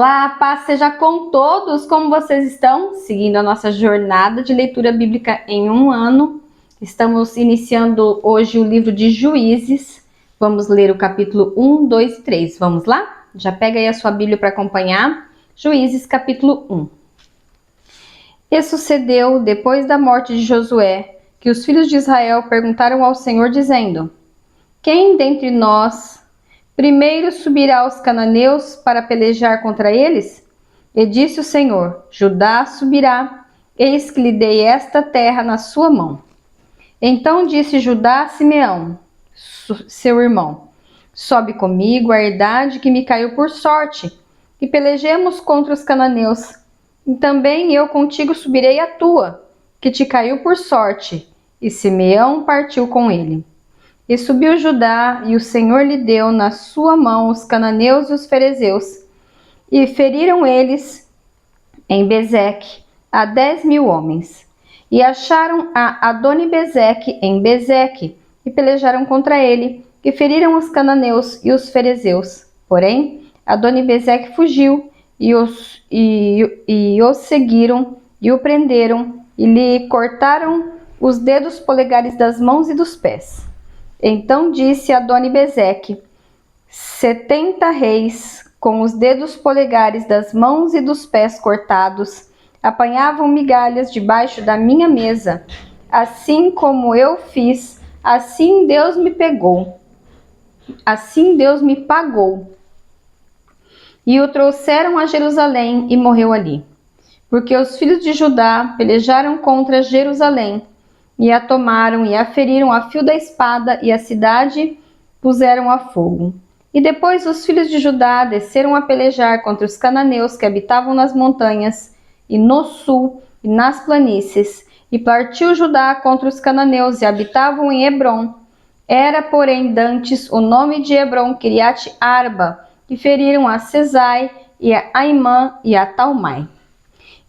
Olá, paz seja com todos, como vocês estão? Seguindo a nossa jornada de leitura bíblica em um ano. Estamos iniciando hoje o livro de Juízes. Vamos ler o capítulo 1, 2 e 3. Vamos lá? Já pega aí a sua Bíblia para acompanhar. Juízes, capítulo 1. E sucedeu, depois da morte de Josué, que os filhos de Israel perguntaram ao Senhor, dizendo: Quem dentre nós primeiro subirá aos cananeus para pelejar contra eles? E disse o Senhor: Judá subirá, eis que lhe dei esta terra na sua mão. Então disse Judá a Simeão, seu irmão: Sobe comigo a herdade que me caiu por sorte, e pelejemos contra os cananeus. E também eu contigo subirei a tua, que te caiu por sorte. E Simeão partiu com ele. E subiu Judá, e o Senhor lhe deu na sua mão os cananeus e os ferezeus. E feriram eles em Bezeque a 10.000 homens. E acharam a Adoni-Bezeque em Bezeque, e pelejaram contra ele, e feriram os cananeus e os ferezeus. Porém, Adoni-Bezeque fugiu, e os seguiram, e o prenderam, e lhe cortaram os dedos polegares das mãos e dos pés. Então disse Adoni-Bezeque: 70 reis, com os dedos polegares das mãos e dos pés cortados, apanhavam migalhas debaixo da minha mesa. Assim como eu fiz, assim Deus me pegou. Assim Deus me pagou. E o trouxeram a Jerusalém e morreu ali. Porque os filhos de Judá pelejaram contra Jerusalém, e a tomaram e a feriram a fio da espada, e a cidade puseram a fogo. E depois os filhos de Judá desceram a pelejar contra os cananeus que habitavam nas montanhas, e no sul, e nas planícies. E partiu Judá contra os cananeus, e habitavam em Hebrom. Era, porém, dantes o nome de Hebrom Kiriat Arba, e feriram a Sesai, e a Aimã, e a Talmai.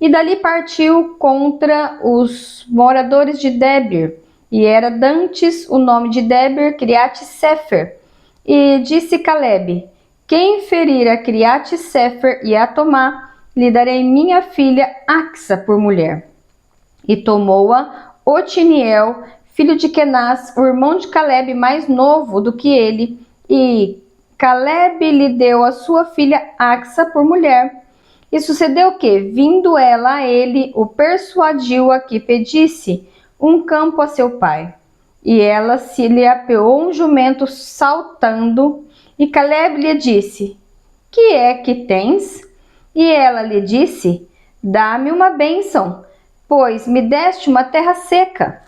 E dali partiu contra os moradores de Debir, e era dantes o nome de Debir Kiriat Sefer. E disse Calebe: Quem ferir a Kiriat Sefer e a tomar, lhe darei minha filha Axa por mulher. E tomou-a Otiniel, filho de Kenaz, o irmão de Calebe mais novo do que ele, e Calebe lhe deu a sua filha Axa por mulher. E sucedeu que, vindo ela a ele, o persuadiu a que pedisse um campo a seu pai. E ela se lhe apeou um jumento saltando, e Calebe lhe disse: Que é que tens? E ela lhe disse: Dá-me uma bênção, pois me deste uma terra seca.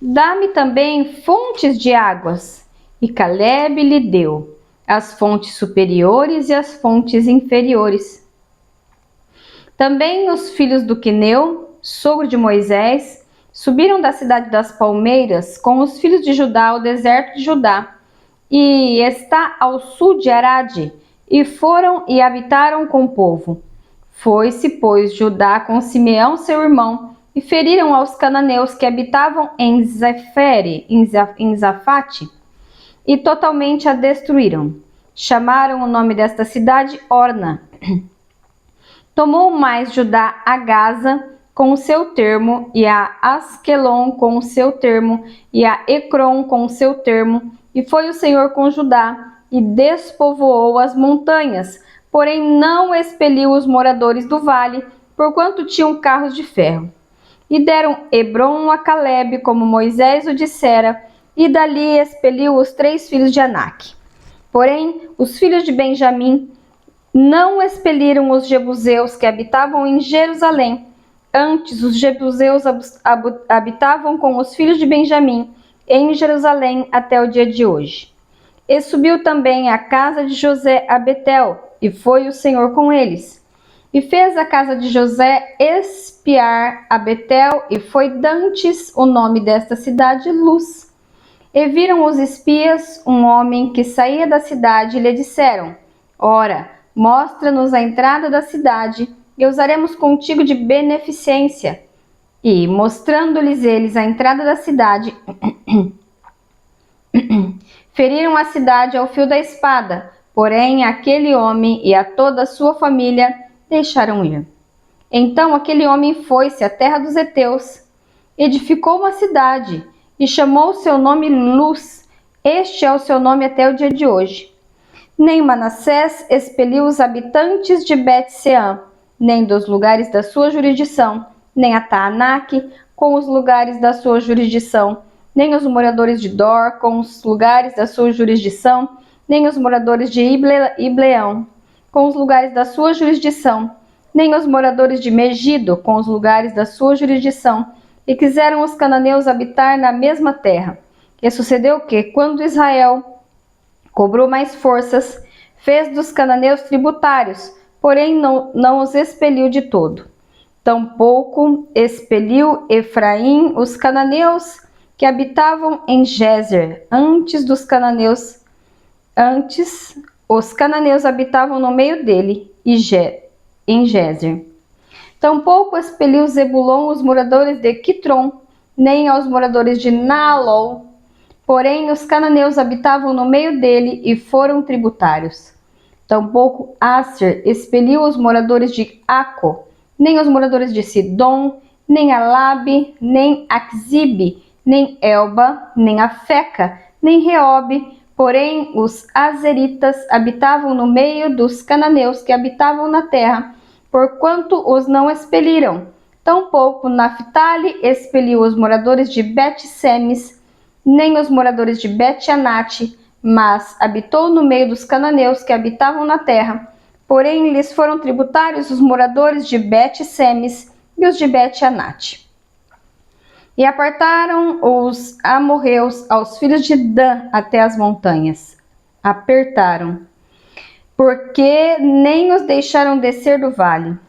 Dá-me também fontes de águas. E Calebe lhe deu as fontes superiores e as fontes inferiores. Também os filhos do Queneu, sogro de Moisés, subiram da cidade das palmeiras com os filhos de Judá ao deserto de Judá, e está ao sul de Arade, e foram e habitaram com o povo. Foi-se, pois, Judá com Simeão seu irmão, e feriram aos cananeus que habitavam em Zefere, em Zafate, e totalmente a destruíram. Chamaram o nome desta cidade Orna. Tomou mais Judá a Gaza com o seu termo, e a Asquelon com o seu termo, e a Ecrom com o seu termo, e foi o Senhor com Judá, e despovoou as montanhas, porém não expeliu os moradores do vale, porquanto tinham carros de ferro. E deram Hebrom a Calebe, como Moisés o dissera, e dali expeliu os 3 filhos de Anak. Porém, os filhos de Benjamim não expeliram os jebuseus que habitavam em Jerusalém. Antes, os jebuseus habitavam com os filhos de Benjamim em Jerusalém até o dia de hoje. E subiu também a casa de José a Betel, e foi o Senhor com eles. E fez a casa de José espiar a Betel, e foi dantes o nome desta cidade Luz. E viram os espias um homem que saía da cidade, e lhe disseram: Ora, mostra-nos a entrada da cidade, e usaremos contigo de beneficência. E, mostrando-lhes eles a entrada da cidade, feriram a cidade ao fio da espada, porém aquele homem e a toda a sua família deixaram ir. Então aquele homem foi-se à terra dos heteus, edificou uma cidade e chamou seu nome Luz. Este é o seu nome até o dia de hoje. Nem Manassés expeliu os habitantes de Bet-Seã, nem dos lugares da sua jurisdição, nem a Taanaque com os lugares da sua jurisdição, nem os moradores de Dor com os lugares da sua jurisdição, nem os moradores de Ibleão com os lugares da sua jurisdição, nem os moradores de Megido com os lugares da sua jurisdição, e quiseram os cananeus habitar na mesma terra. E sucedeu que, quando Israel cobrou mais forças, fez dos cananeus tributários, porém não os expeliu de todo. Tampouco expeliu Efraim os cananeus que habitavam em Gézer. Antes os cananeus habitavam no meio dele, em Gézer. Tampouco expeliu Zebulon os moradores de Quitron, nem aos moradores de Naalol. Porém, os cananeus habitavam no meio dele e foram tributários. Tampouco Aser expeliu os moradores de Aco, nem os moradores de Sidom, nem Alabe, nem Axibe, nem Elba, nem Afeca, nem Reobe. Porém, os azeritas habitavam no meio dos cananeus que habitavam na terra, porquanto os não expeliram. Tampouco Naphtali expeliu os moradores de Bet-Semes, nem os moradores de Bet-Anate, mas habitou no meio dos cananeus que habitavam na terra. Porém, lhes foram tributários os moradores de Bet-Semes e os de Bet-Anate. E apartaram os amorreus aos filhos de Dan até as montanhas. Apertaram, porque nem os deixaram descer do vale.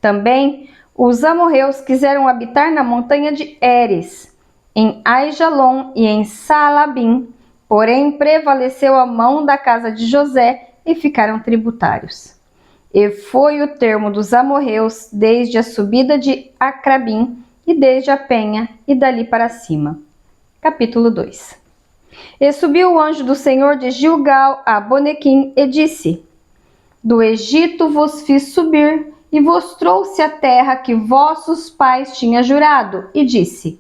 Também os amorreus quiseram habitar na montanha de Eres, em Aijalon e em Saalabim, porém prevaleceu a mão da casa de José e ficaram tributários. E foi o termo dos amorreus desde a subida de Acrabim e desde a penha e dali para cima. Capítulo 2. E subiu o anjo do Senhor de Gilgal a Bonequim e disse: Do Egito vos fiz subir e vos trouxe a terra que vossos pais tinham jurado, e disse: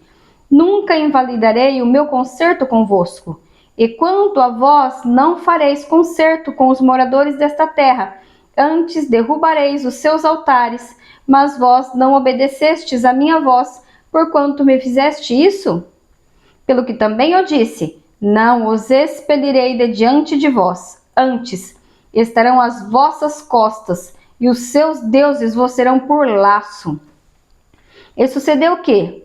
Nunca invalidarei o meu concerto convosco. E quanto a vós, não fareis concerto com os moradores desta terra, antes derrubareis os seus altares, mas vós não obedecestes à minha voz, porquanto me fizeste isso? Pelo que também eu disse: Não os expelirei de diante de vós, antes estarão às vossas costas, e os seus deuses vos serão por laço. E sucedeu que,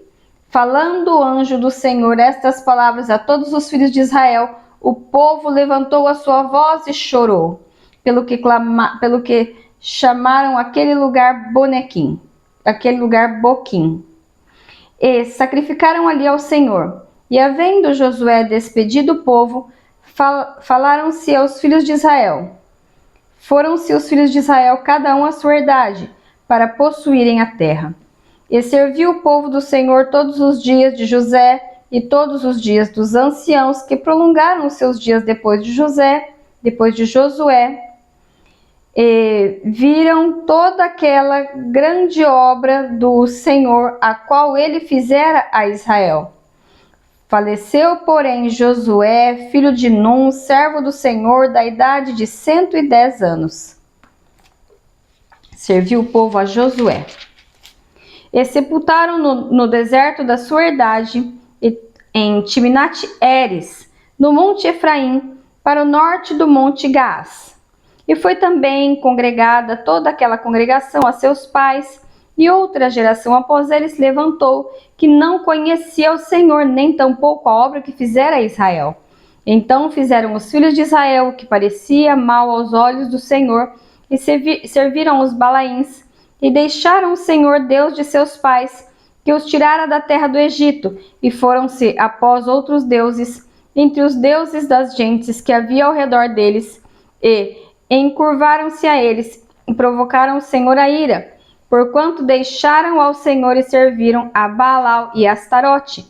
falando o anjo do Senhor estas palavras a todos os filhos de Israel, o povo levantou a sua voz e chorou, pelo que chamaram aquele lugar Bonequim, aquele lugar Boquim. E sacrificaram ali ao Senhor. E havendo Josué despedido o povo, falaram-se aos filhos de Israel. Foram-se os filhos de Israel, cada um a sua herdade, para possuírem a terra. E serviu o povo do Senhor todos os dias de José e todos os dias dos anciãos que prolongaram os seus dias depois de Josué, e viram toda aquela grande obra do Senhor, a qual ele fizera a Israel. Faleceu, porém, Josué, filho de Num, servo do Senhor, da idade de 110 anos. Serviu o povo a Josué. E sepultaram no deserto da sua herdade, em Timnat-Heres, no monte Efraim, para o norte do monte Gaás. E foi também congregada toda aquela congregação a seus pais, e outra geração após eles se levantou, que não conhecia o Senhor, nem tampouco a obra que fizera a Israel. Então fizeram os filhos de Israel o que parecia mal aos olhos do Senhor, e serviram os Balaíns, e deixaram o Senhor Deus de seus pais, que os tirara da terra do Egito, e foram-se após outros deuses, entre os deuses das gentes que havia ao redor deles, e encurvaram-se a eles, e provocaram o Senhor a ira, porquanto deixaram ao Senhor e serviram a Baal e a Astarote.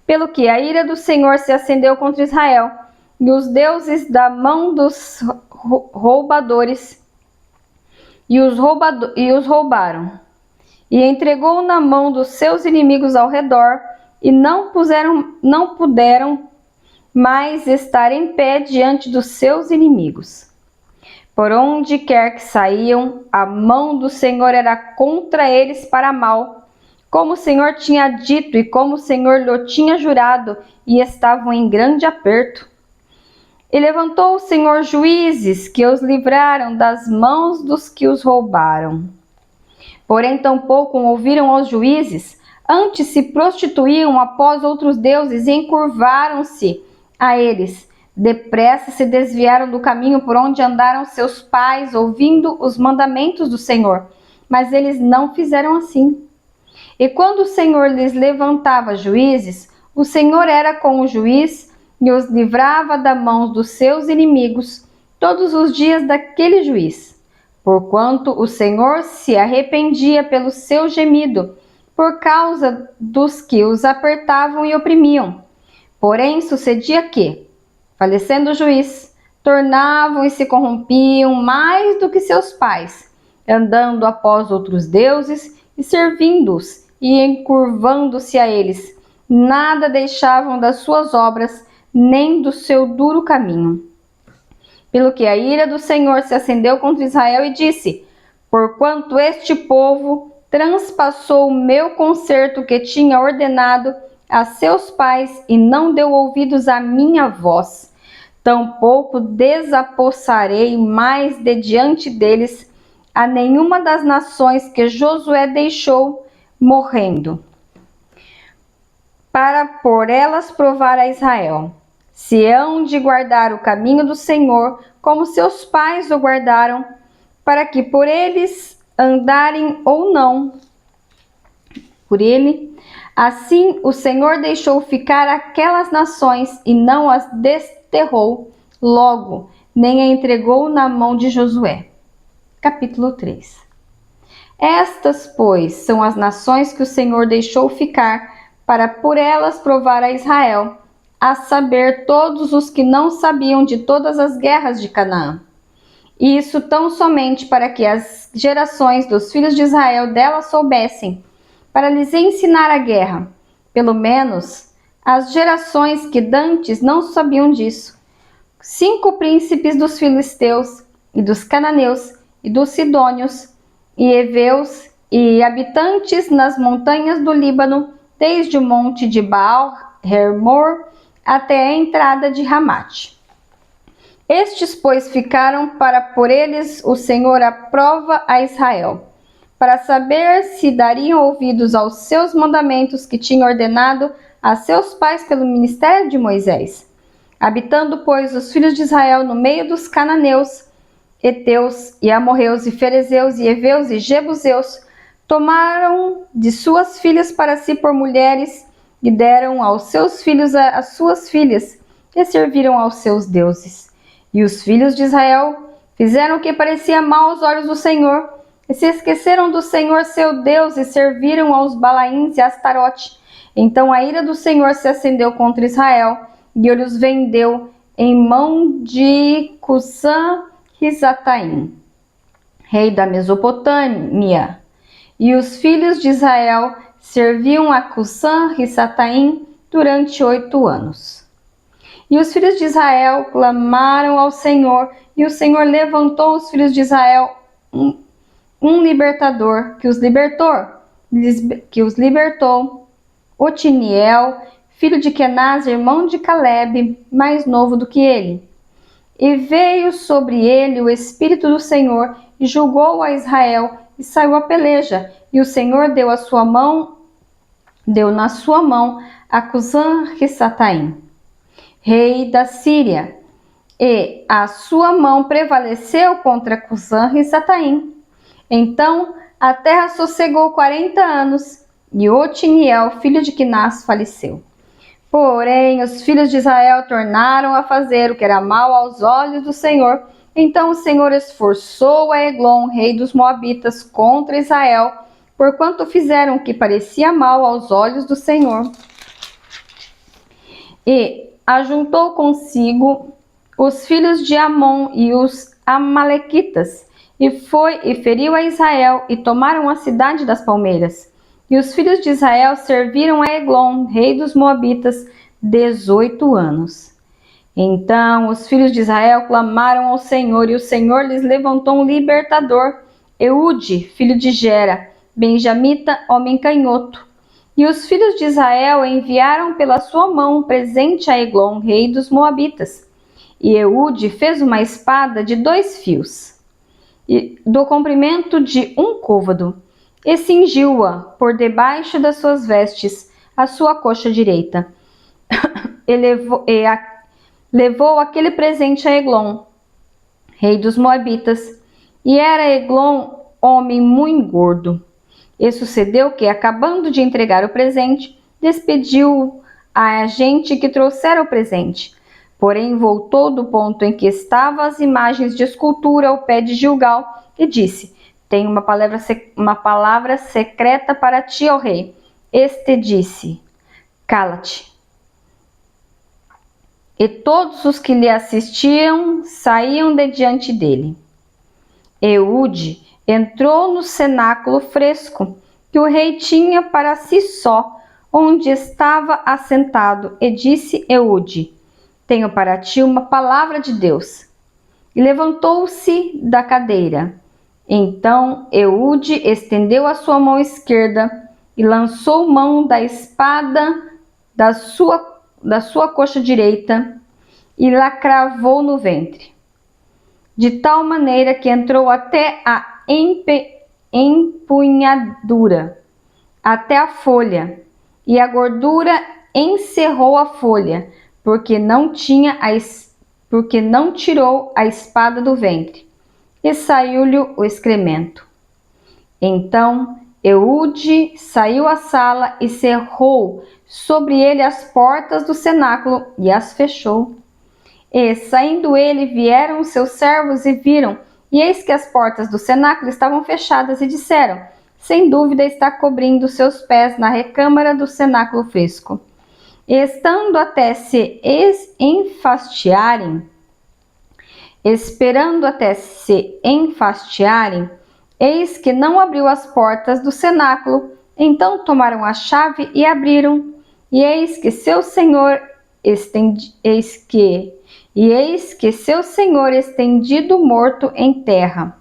Pelo que a ira do Senhor se acendeu contra Israel, e os deuses da mão dos roubadores, e os roubaram, e entregou na mão dos seus inimigos ao redor, e não puderam mais estar em pé diante dos seus inimigos. Por onde quer que saíam, a mão do Senhor era contra eles para mal, como o Senhor tinha dito e como o Senhor lhe tinha jurado, e estavam em grande aperto. E levantou o Senhor juízes que os livraram das mãos dos que os roubaram. Porém, tampouco ouviram aos juízes, antes se prostituíam após outros deuses e encurvaram-se a eles. Depressa se desviaram do caminho por onde andaram seus pais, ouvindo os mandamentos do Senhor. Mas eles não fizeram assim. E quando o Senhor lhes levantava juízes, o Senhor era com o juiz e os livrava da mão dos seus inimigos todos os dias daquele juiz. Porquanto o Senhor se arrependia pelo seu gemido, por causa dos que os apertavam e oprimiam. Porém, sucedia que, falecendo o juiz, tornavam e se corrompiam mais do que seus pais, andando após outros deuses e servindo-os e encurvando-se a eles. Nada deixavam das suas obras, nem do seu duro caminho. Pelo que a ira do Senhor se acendeu contra Israel e disse: porquanto este povo transpassou o meu concerto que tinha ordenado a seus pais e não deu ouvidos à minha voz, tampouco desapossarei mais de diante deles a nenhuma das nações que Josué deixou morrendo, para por elas provar a Israel, se hão de guardar o caminho do Senhor, como seus pais o guardaram, para que por eles andarem ou não por ele. Assim o Senhor deixou ficar aquelas nações e não as desterrou logo, nem a entregou na mão de Josué. Capítulo 3. Estas, pois, são as nações que o Senhor deixou ficar, para por elas provar a Israel, a saber, todos os que não sabiam de todas as guerras de Canaã. E isso tão somente para que as gerações dos filhos de Israel delas soubessem, para lhes ensinar a guerra, pelo menos as gerações que dantes não sabiam disso. 5 príncipes dos filisteus, e dos cananeus, e dos sidônios, e heveus, e habitantes nas montanhas do Líbano, desde o monte de Baal-Hermor até a entrada de Ramate. Estes, pois, ficaram para por eles o Senhor à prova a Israel, para saber se dariam ouvidos aos seus mandamentos que tinha ordenado a seus pais pelo ministério de Moisés. Habitando, pois, os filhos de Israel no meio dos cananeus, heteus e amorreus e ferezeus e heveus e jebuseus, tomaram de suas filhas para si por mulheres e deram aos seus filhos as suas filhas, e serviram aos seus deuses. E os filhos de Israel fizeram o que parecia mal aos olhos do Senhor, e se esqueceram do Senhor seu Deus, e serviram aos Balaíns e a Astarote. Então a ira do Senhor se acendeu contra Israel, e ele os vendeu em mão de Cusã-Risataim, rei da Mesopotâmia. E os filhos de Israel serviam a Cusã-Risataim durante 8 anos. E os filhos de Israel clamaram ao Senhor, e o Senhor levantou os filhos de Israel um libertador que os libertou, Otiniel, filho de Kenaz, irmão de Caleb, mais novo do que ele. E veio sobre ele o Espírito do Senhor, e julgou a Israel, e saiu a peleja, e o Senhor deu na sua mão a Cusã-Risataim, rei da Síria, e a sua mão prevaleceu contra Cusã-Risataim. Então a terra sossegou 40 anos, e Otiniel, filho de Kenaz, faleceu. Porém, os filhos de Israel tornaram a fazer o que era mal aos olhos do Senhor. Então o Senhor esforçou a Eglon, rei dos Moabitas, contra Israel, porquanto fizeram o que parecia mal aos olhos do Senhor. E ajuntou consigo os filhos de Amon e os amalequitas, e feriu a Israel, e tomaram a cidade das palmeiras. E os filhos de Israel serviram a Eglon, rei dos Moabitas, 18 anos. Então os filhos de Israel clamaram ao Senhor, e o Senhor lhes levantou um libertador, Eude, filho de Gera, benjamita, homem canhoto. E os filhos de Israel enviaram pela sua mão um presente a Eglon, rei dos Moabitas. E Eude fez uma espada de 2 fios, do comprimento de 1 côvado, e cingiu-a por debaixo das suas vestes, a sua coxa direita. Levou aquele presente a Eglon, rei dos Moabitas, e era Eglon homem muito gordo. E sucedeu que, acabando de entregar o presente, despediu a gente que trouxera o presente. Porém, voltou do ponto em que estavam as imagens de escultura ao pé de Gilgal e disse: Tenho uma palavra secreta para ti, ó rei. Este disse: Cala-te. E todos os que lhe assistiam saíam de diante dele. Eude entrou no cenáculo fresco que o rei tinha para si só, onde estava assentado, e disse Eude: Tenho para ti uma palavra de Deus. E levantou-se da cadeira. Então Eude estendeu a sua mão esquerda e lançou mão da espada da sua coxa direita e la cravou no ventre, de tal maneira que entrou até a empunhadura, até a folha, e a gordura encerrou a folha, porque não tirou a espada do ventre, e saiu-lhe o excremento. Então Eude saiu à sala e cerrou sobre ele as portas do cenáculo e as fechou. E, saindo ele, vieram os seus servos e viram, e eis que as portas do cenáculo estavam fechadas, e disseram: Sem dúvida está cobrindo seus pés na recâmara do cenáculo fresco. E estando até se enfastiarem, eis que não abriu as portas do cenáculo. Então tomaram a chave e abriram, e eis que seu senhor estendido morto em terra.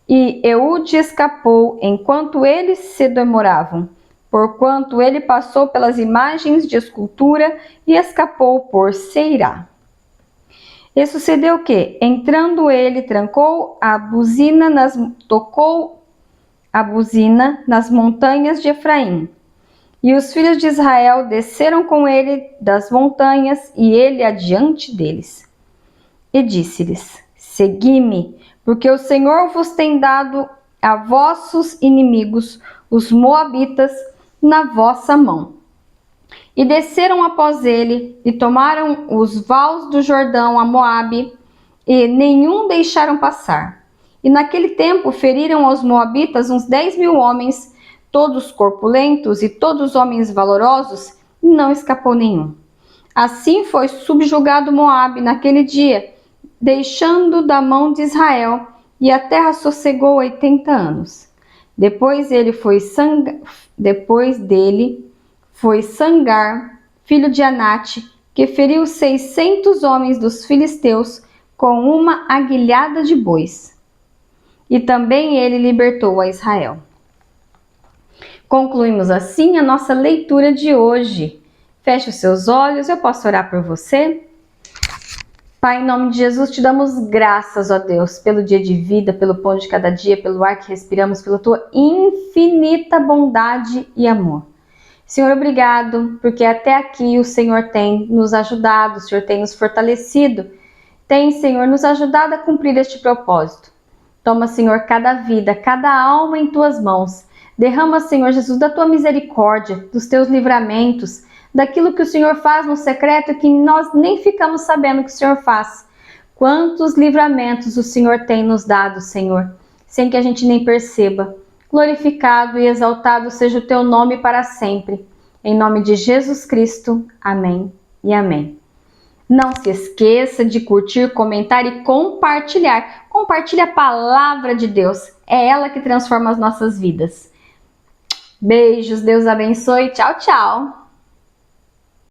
E Eude escapou enquanto eles se demoravam, porquanto ele passou pelas imagens de escultura e escapou por Seirá. E sucedeu que, entrando ele, tocou a buzina nas montanhas de Efraim. E os filhos de Israel desceram com ele das montanhas, e ele adiante deles. E disse-lhes: Segui-me, porque o Senhor vos tem dado a vossos inimigos, os moabitas, na vossa mão. E desceram após ele, e tomaram os vales do Jordão a Moabe, e nenhum deixaram passar. E naquele tempo feriram aos moabitas uns 10.000 homens, todos corpulentos e todos homens valorosos, e não escapou nenhum. Assim foi subjugado Moabe naquele dia, deixando da mão de Israel, e a terra sossegou 80 anos. Depois dele foi Sangar, filho de Anate, que feriu 600 homens dos filisteus com uma aguilhada de bois. E também ele libertou a Israel. Concluímos assim a nossa leitura de hoje. Feche os seus olhos, eu posso orar por você? Pai, em nome de Jesus, te damos graças, ó Deus, pelo dia de vida, pelo pão de cada dia, pelo ar que respiramos, pela tua infinita bondade e amor. Senhor, obrigado, porque até aqui o Senhor tem nos ajudado, o Senhor tem nos fortalecido, tem, Senhor, nos ajudado a cumprir este propósito. Toma, Senhor, cada vida, cada alma em tuas mãos. Derrama, Senhor Jesus, da tua misericórdia, dos teus livramentos, daquilo que o Senhor faz no secreto que nós nem ficamos sabendo que o Senhor faz. Quantos livramentos o Senhor tem nos dado, Senhor, sem que a gente nem perceba. Glorificado e exaltado seja o teu nome para sempre. Em nome de Jesus Cristo. Amém e amém. Não se esqueça de curtir, comentar e compartilhar. Compartilhe a palavra de Deus. É ela que transforma as nossas vidas. Beijos, Deus abençoe. Tchau, tchau.